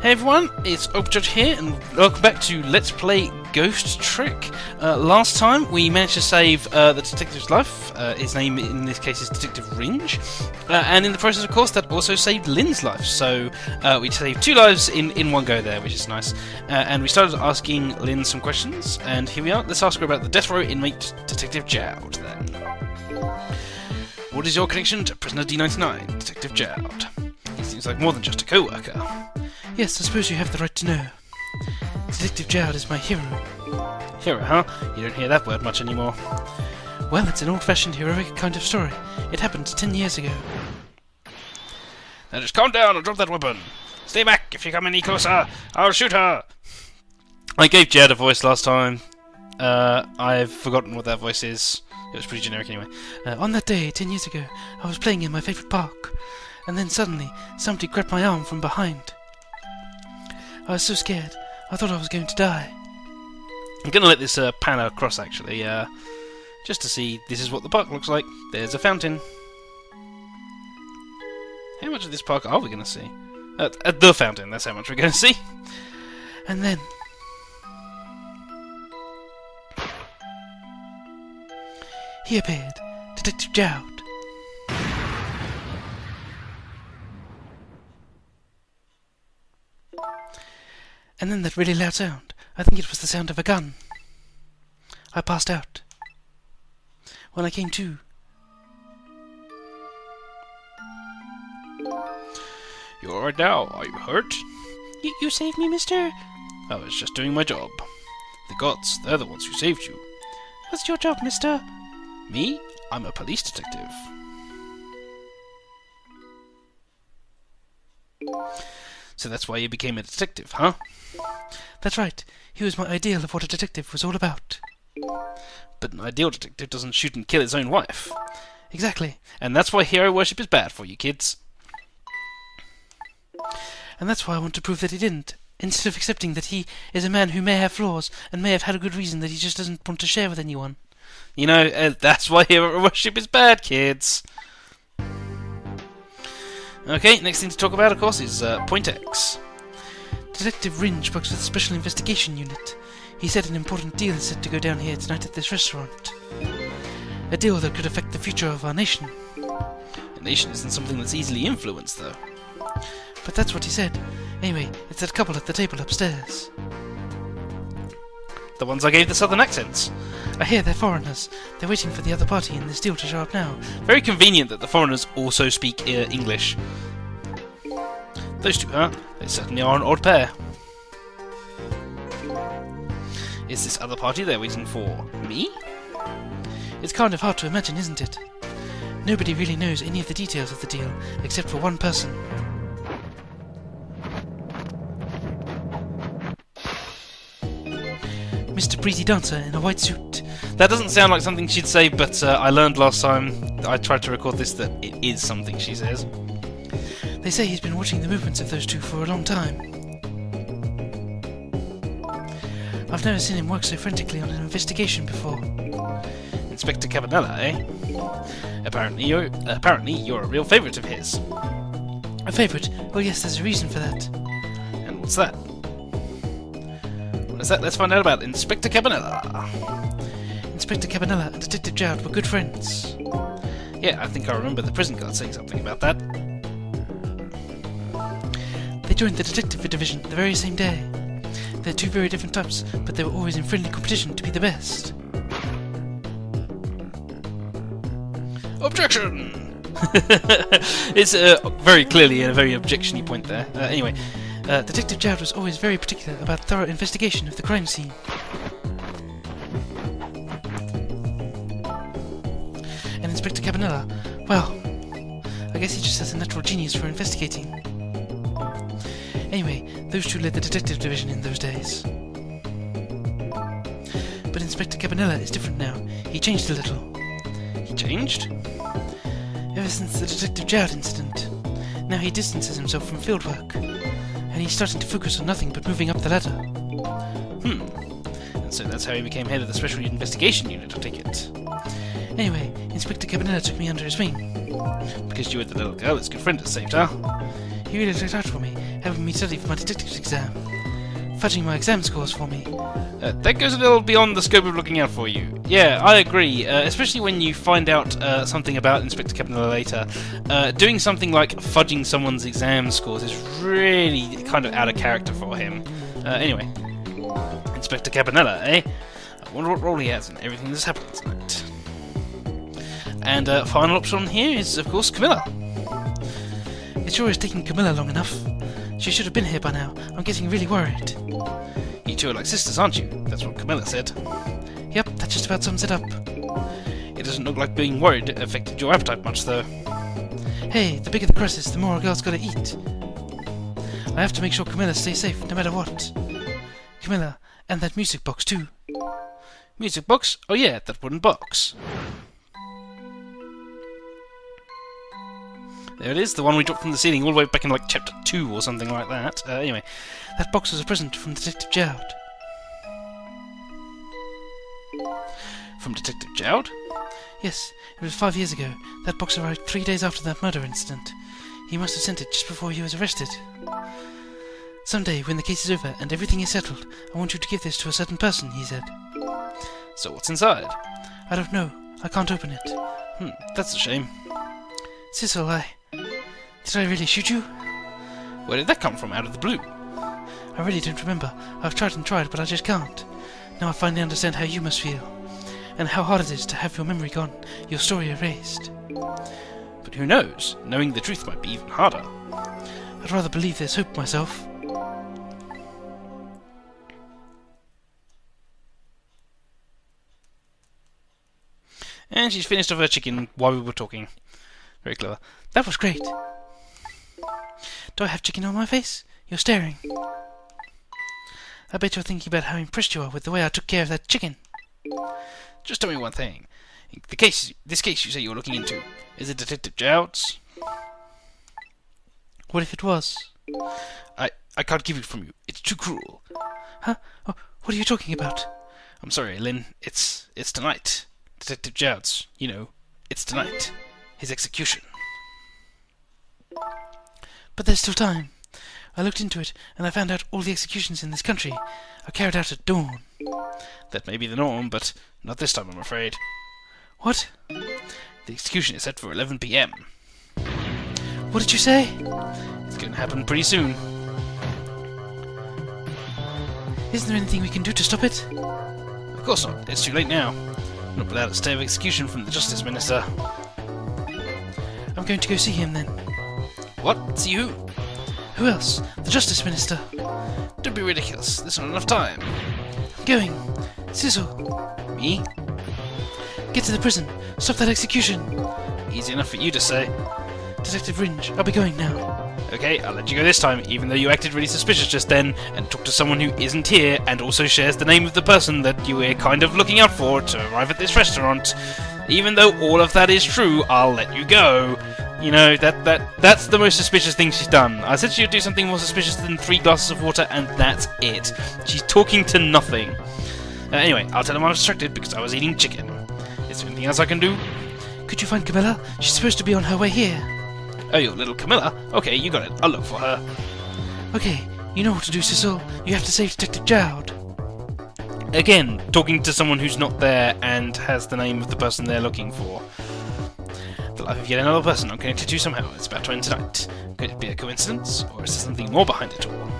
Hey everyone, it's Opjudge here, and welcome back to Let's Play Ghost Trick. Last time we managed to save the detective's life. His name in this case is Detective Ringe, and in the process, of course, that also saved Lynn's life. So we saved 2 lives in one go there, which is nice. And we started asking Lynn some questions, and here we are. Let's ask her about the death row inmate, Detective Jowd, then. What is your connection to prisoner D99, Detective Jowd? He seems like more than just a co-worker. Yes, I suppose you have the right to know. Detective Jowd is my hero. Hero, huh? You don't hear that word much anymore. Well, it's an old-fashioned heroic kind of story. It happened 10 years ago. Now just calm down and drop that weapon. Stay back. If you come any closer, I'll shoot her. I gave Jowd a voice last time. I've forgotten what that voice is. It was pretty generic anyway. On that day, 10 years ago, I was playing in my favourite park. And then suddenly, somebody grabbed my arm from behind. I was so scared, I thought I was going to die. I'm going to let this pan across actually, just to see this is what the park looks like. There's a fountain. How much of this park are we going to see? At the fountain, that's how much we're going to see. And then... he appeared, Detective Jowd. And then that really loud sound. I think it was the sound of a gun. I passed out. When I came to... You alright now? Are you hurt? You saved me, mister? I was just doing my job. The gods, they're the ones who saved you. What's your job, mister? Me? I'm a police detective. So that's why you became a detective, huh? That's right. He was my ideal of what a detective was all about. But an ideal detective doesn't shoot and kill his own wife. Exactly. And that's why hero worship is bad for you kids. And that's why I want to prove that he didn't, instead of accepting that he is a man who may have flaws and may have had a good reason that he just doesn't want to share with anyone. You know, that's why hero worship is bad, kids. Okay, next thing to talk about, of course, is Point X. Detective Ringe works with the Special Investigation Unit. He said an important deal is set to go down here tonight at this restaurant. A deal that could affect the future of our nation. A nation isn't something that's easily influenced, though. But that's what he said. Anyway, it's that couple at the table upstairs. The ones I gave the southern accents. I hear they're foreigners. They're waiting for the other party in this deal to show up now. Very convenient that the foreigners also speak English. Those two, huh? They certainly are an odd pair. Is this other party they're waiting for me? It's kind of hard to imagine, isn't it? Nobody really knows any of the details of the deal, except for one person. Mr. Breezy Dancer in a white suit. That doesn't sound like something she'd say, but I learned last time I tried to record this that it is something she says. They say he's been watching the movements of those two for a long time. I've never seen him work so frantically on an investigation before. Inspector Cabanella, eh? Apparently you're a real favourite of his. A favourite? Well, yes, there's a reason for that. And what's that? What is that? Let's find out about Inspector Cabanella. Inspector Cabanella and Detective Jowd were good friends. Yeah, I think I remember the prison guard saying something about that. They joined the detective division the very same day. They're two very different types, but they were always in friendly competition to be the best. Objection! It's very clearly a very objection-y point there. Anyway, Detective Jowd was always very particular about thorough investigation of the crime scene. And Inspector Cabanella, well, I guess he just has a natural genius for investigating. Anyway, those two led the detective division in those days. But Inspector Cabanella is different now. He changed a little. He changed? Ever since the Detective Jowd incident. Now he distances himself from fieldwork. And he's starting to focus on nothing but moving up the ladder. And so that's how he became head of the Special Investigation Unit, I take it. Anyway, Inspector Cabanella took me under his wing. Because you were the little girl his good friend had saved, huh? He really looked out for me, helping me study for my detective's exam. Fudging my exam scores for me. That goes a little beyond the scope of looking out for you. Yeah, I agree, especially when you find out something about Inspector Campanella later. Doing something like fudging someone's exam scores is really kind of out of character for him. Anyway, Inspector Campanella, eh? I wonder what role he has in everything that's happened tonight. And final option here is, of course, Camilla. It sure is taking Camilla long enough. She should have been here by now. I'm getting really worried. You two are like sisters, aren't you? That's what Camilla said. Yep, that just about sums it up. It doesn't look like being worried affected your appetite much, though. Hey, the bigger the crosses, the more a girl's gotta eat. I have to make sure Camilla stays safe, no matter what. Camilla, and that music box too. Music box? Oh yeah, that wooden box. There it is, the one we dropped from the ceiling all the way back in like chapter 2 or something like that. Anyway, that box was a present from Detective Jowd. From Detective Jowd? Yes, it was 5 years ago. That box arrived 3 days after that murder incident. He must have sent it just before he was arrested. Someday, when the case is over and everything is settled, I want you to give this to a certain person, he said. So what's inside? I don't know. I can't open it. That's a shame. Cecil, Did I really shoot you? Where did that come from, out of the blue? I really don't remember. I've tried and tried, but I just can't. Now I finally understand how you must feel. And how hard it is to have your memory gone, your story erased. But who knows? Knowing the truth might be even harder. I'd rather believe there's hope myself. And she's finished off her chicken while we were talking. Very clever. That was great. Do I have chicken on my face? You're staring. I bet you're thinking about how impressed you are with the way I took care of that chicken. Just tell me one thing. This case you say you're looking into, is it Detective Jowd's? What if it was? I can't give it from you. It's too cruel. Huh? Oh, what are you talking about? I'm sorry, Lynn. It's tonight. Detective Jowd's. You know, it's tonight. His execution. But there's still time. I looked into it, and I found out all the executions in this country are carried out at dawn. That may be the norm, but not this time, I'm afraid. What? The execution is set for 11 p.m. What did you say? It's going to happen pretty soon. Isn't there anything we can do to stop it? Of course not. It's too late now. Not without a stay of execution from the Justice Minister. I'm going to go see him then. What? See who? Who else? The Justice Minister. Don't be ridiculous. There's not enough time. I'm going. Cecil. Me? Get to the prison. Stop that execution. Easy enough for you to say. Detective Ringe, I'll be going now. Okay, I'll let you go this time, even though you acted really suspicious just then, and talked to someone who isn't here, and also shares the name of the person that you were kind of looking out for to arrive at this restaurant. Even though all of that is true, I'll let you go. You know, that's the most suspicious thing she's done. I said she'd do something more suspicious than 3 glasses of water, and that's it. She's talking to nothing. Anyway, I'll tell him I was distracted because I was eating chicken. Is there anything else I can do? Could you find Camilla? She's supposed to be on her way here. Oh, your little Camilla? Okay, you got it. I'll look for her. Okay, you know what to do, Cecil. You have to save Detective Jowd. Again, talking to someone who's not there and has the name of the person they're looking for. The life of yet another person I'm connected to somehow. It's about to end tonight. Could it be a coincidence, or is there something more behind it all?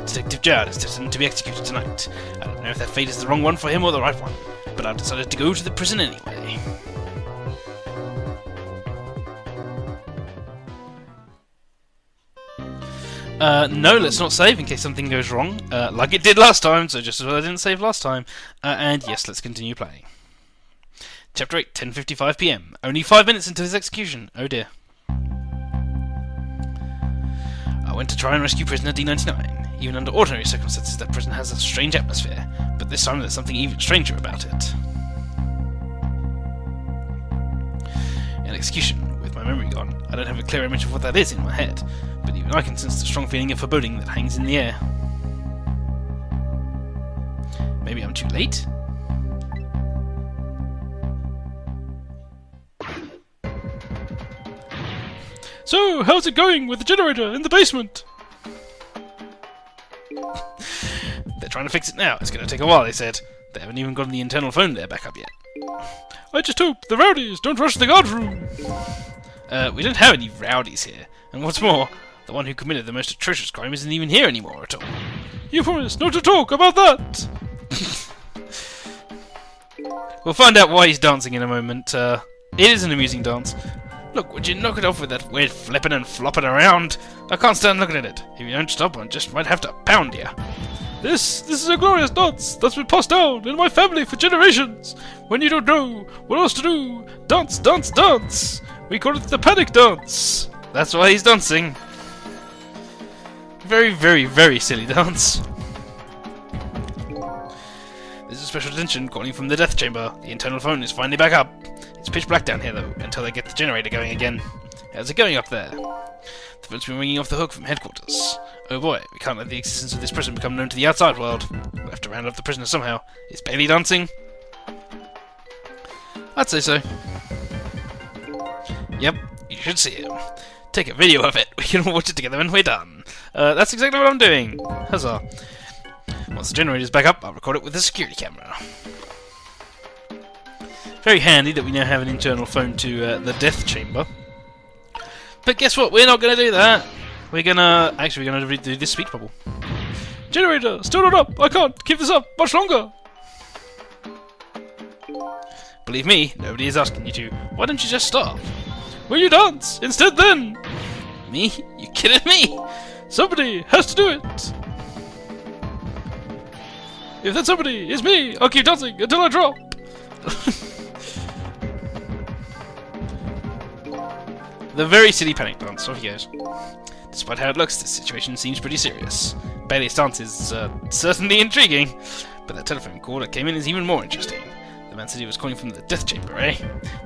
Detective Jowd is destined to be executed tonight. I don't know if that fate is the wrong one for him or the right one, but I've decided to go to the prison anyway. No, let's not save in case something goes wrong, like it did last time, so just as well I didn't save last time. And yes, let's continue playing. Chapter 8, 10:55 p.m. Only 5 minutes until his execution. Oh dear. I went to try and rescue prisoner D99. Even under ordinary circumstances, that prison has a strange atmosphere, but this time there's something even stranger about it. An execution, with my memory gone. I don't have a clear image of what that is in my head, but even I can sense the strong feeling of foreboding that hangs in the air. Maybe I'm too late? So, how's it going with the generator in the basement? They're trying to fix it now. It's going to take a while, they said. They haven't even gotten the internal phone there back up yet. I just hope the rowdies don't rush the guard room. We don't have any rowdies here. And what's more, the one who committed the most atrocious crime isn't even here anymore at all. You promised not to talk about that. We'll find out why he's dancing in a moment. It is an amusing dance. Look, would you knock it off with that weird flipping and flopping around? I can't stand looking at it. If you don't stop, I just might have to pound you. This is a glorious dance that's been passed down in my family for generations. When you don't know what else to do, dance, dance, dance. We call it the panic dance. That's why he's dancing. Very, very, very silly dance. There's a special attention calling from the death chamber. The internal phone is finally back up. It's pitch black down here though, until they get the generator going again. How's it going up there? The phone's been ringing off the hook from headquarters. Oh boy, we can't let the existence of this prison become known to the outside world. We'll have to round up the prisoner somehow. Is Bailey dancing? I'd say so. Yep, you should see him. Take a video of it. We can all watch it together when we're done. That's exactly what I'm doing. Huzzah. Once the generator's back up, I'll record it with a security camera. Very handy that we now have an internal phone to the death chamber. But guess what? We're not going to do that. We're going to do this speech bubble. Generator, still not up. I can't keep this up much longer. Believe me, nobody is asking you to. Why don't you just stop? Will you dance instead then? Me? You kidding me? Somebody has to do it. If that somebody is me, I'll keep dancing until I drop. The very silly panic dance. Off he goes. Despite how it looks, this situation seems pretty serious. Bailey's dance is certainly intriguing, but that telephone call that came in is even more interesting. The man said he was calling from the death chamber, eh?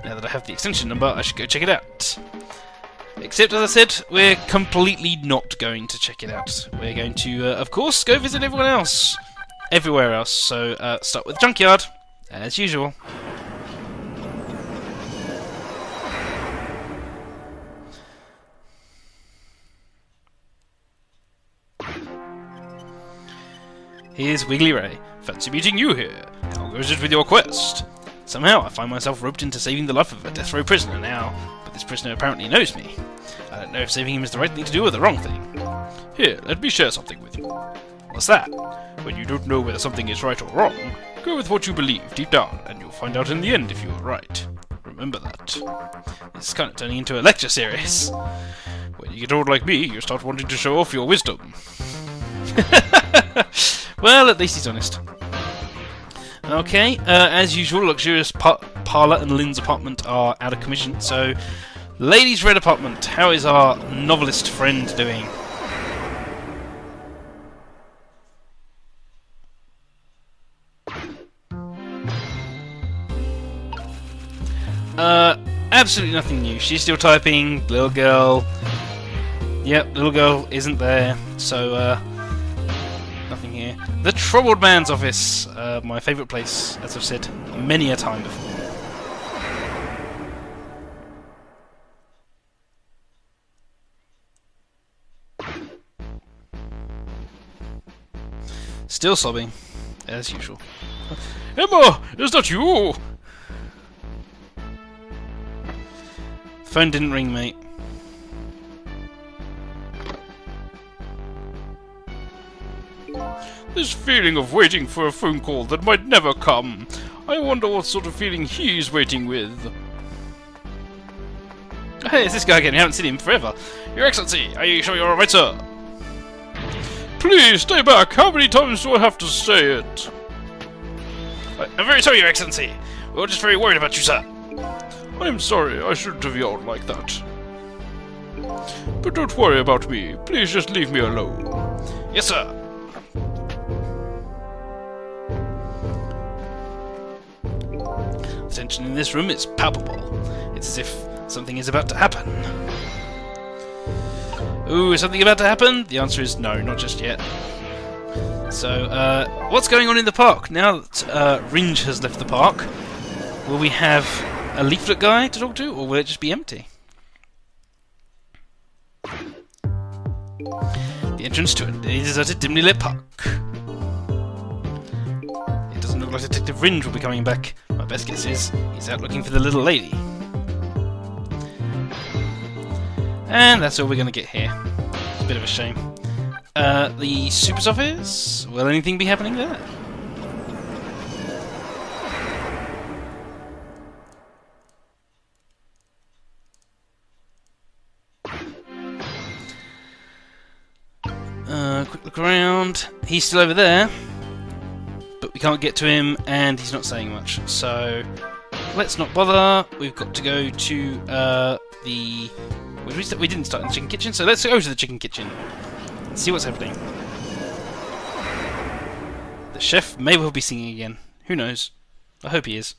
Now that I have the extension number, I should go check it out. Except, as I said, we're completely not going to check it out. We're going to, of course, go visit everyone else. Everywhere else. So, start with Junkyard, as usual. Here's Wiggly Ray. Fancy meeting you here. How goes it with your quest? Somehow I find myself roped into saving the life of a death row prisoner now, but this prisoner apparently knows me. I don't know if saving him is the right thing to do or the wrong thing. Here, let me share something with you. What's that? When you don't know whether something is right or wrong, go with what you believe deep down, and you'll find out in the end if you are right. Remember that. This is kind of turning into a lecture series. When you get old like me, you start wanting to show off your wisdom. Well, at least he's honest. Okay, as usual, luxurious parlour and Lynn's apartment are out of commission, so ladies' red apartment, how is our novelist friend doing? Absolutely nothing new. She's still typing, little girl. Yep, little girl isn't there, so nothing here. The Troubled Man's office, my favourite place, as I've said many a time before. Still sobbing, as usual. Emma, is that you? Phone didn't ring, mate. This feeling of waiting for a phone call that might never come. I wonder what sort of feeling he's waiting with. Hey, it's this guy again. I haven't seen him forever. Your Excellency, are you sure you're alright, sir? Please, stay back. How many times do I have to say it? I'm very sorry, Your Excellency. We were just very worried about you, sir. I'm sorry. I shouldn't have yelled like that. But don't worry about me. Please just leave me alone. Yes, sir. The tension in this room is palpable. It's as if something is about to happen. Ooh, is something about to happen? The answer is no, not just yet. So, what's going on in the park? Now that Ringe has left the park, will we have a leaflet guy to talk to, or will it just be empty? The entrance to a deserted, dimly lit park. It doesn't look like Detective Ringe will be coming back. My best guess is he's out looking for the little lady. And that's all we're going to get here. It's a bit of a shame. The Super's office? Will anything be happening there? Quick look around. He's still over there, but we can't get to him, and he's not saying much. So let's not bother. We've got to go to the. We didn't start in the chicken kitchen, so let's go to the chicken kitchen and see what's happening. The chef may well be singing again. Who knows? I hope he is.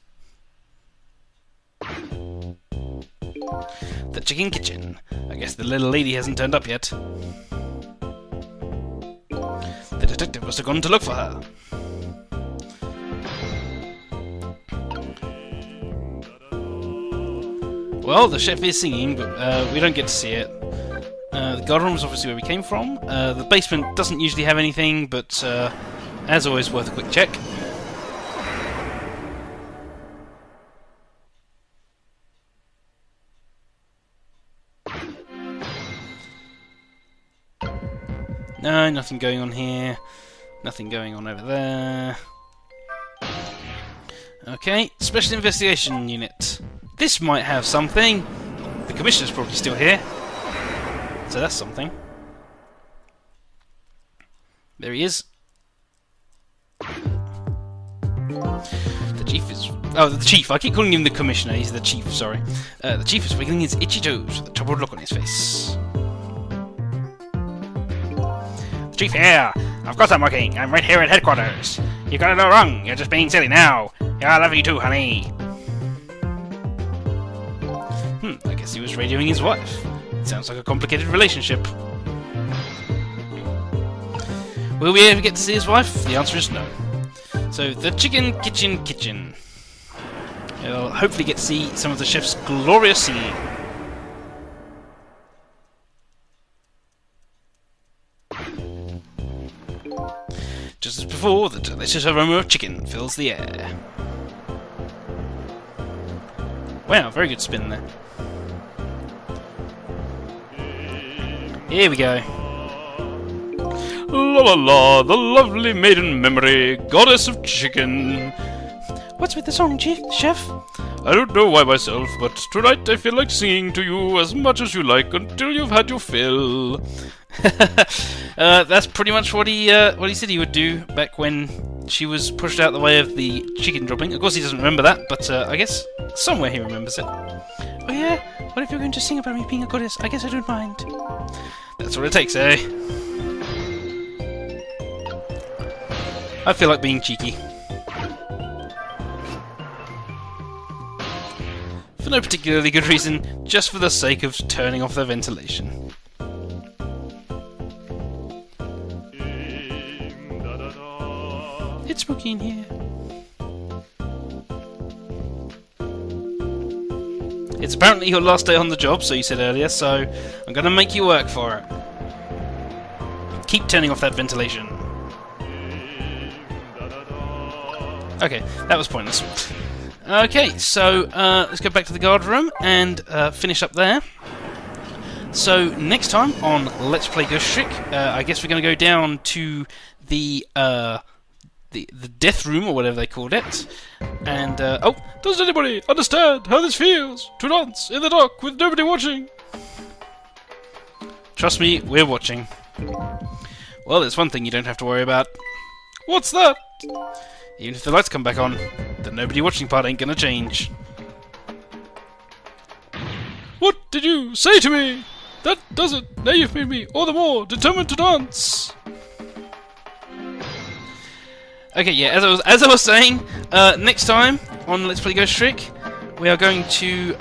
The chicken kitchen. I guess the little lady hasn't turned up yet. The detective must have gone to look for her. Well, the chef is singing, but we don't get to see it. The guard room is obviously where we came from. The basement doesn't usually have anything, but as always, worth a quick check. No, nothing going on here. Nothing going on over there. Okay, Special Investigation Unit. This might have something. The Commissioner's probably still here. So that's something. There he is. The Chief is... Oh, the Chief. I keep calling him the Commissioner. He's the Chief, sorry. The Chief is wiggling his itchy toes with a troubled look on his face. Chief here! Of course I'm working. I'm right here at headquarters. You got it all wrong. You're just being silly now. Yeah, I love you too, honey. I guess he was radioing his wife. It sounds like a complicated relationship. Will we ever get to see his wife? The answer is no. So, the chicken kitchen. We'll hopefully get to see some of the chef's glorious singing. Just as before, the delicious aroma of chicken fills the air. Wow, very good spin there. Here we go. La la la, the lovely maiden memory, goddess of chicken. What's with the song, Chef? I don't know why myself, but tonight I feel like singing to you as much as you like until you've had your fill. That's pretty much what he said he would do back when she was pushed out the way of the chicken dropping. Of course, he doesn't remember that, but I guess somewhere he remembers it. Oh yeah? What if you're going to sing about me being a goddess? I guess I don't mind. That's what it takes, eh? I feel like being cheeky. For no particularly good reason, just for the sake of turning off the ventilation. It's spooky in here. It's apparently your last day on the job, so you said earlier, so I'm gonna make you work for it. Keep turning off that ventilation. Okay, that was pointless. Okay, so let's go back to the guard room and finish up there. So next time on Let's Play Ghost Trick, I guess we're going to go down to the death room, or whatever they called it. And, oh, does anybody understand how this feels? To dance in the dark with nobody watching? Trust me, we're watching. Well, there's one thing you don't have to worry about. What's that? Even if the lights come back on, the nobody watching part ain't gonna change. What did you say to me? That does it. Now you've made me all the more determined to dance. Okay, yeah, as I was saying, next time on Let's Play Ghost Trick, we are going to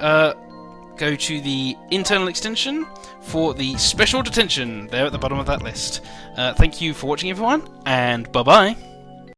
go to the internal extension for the special detention there at the bottom of that list. Thank you for watching, everyone, and bye-bye.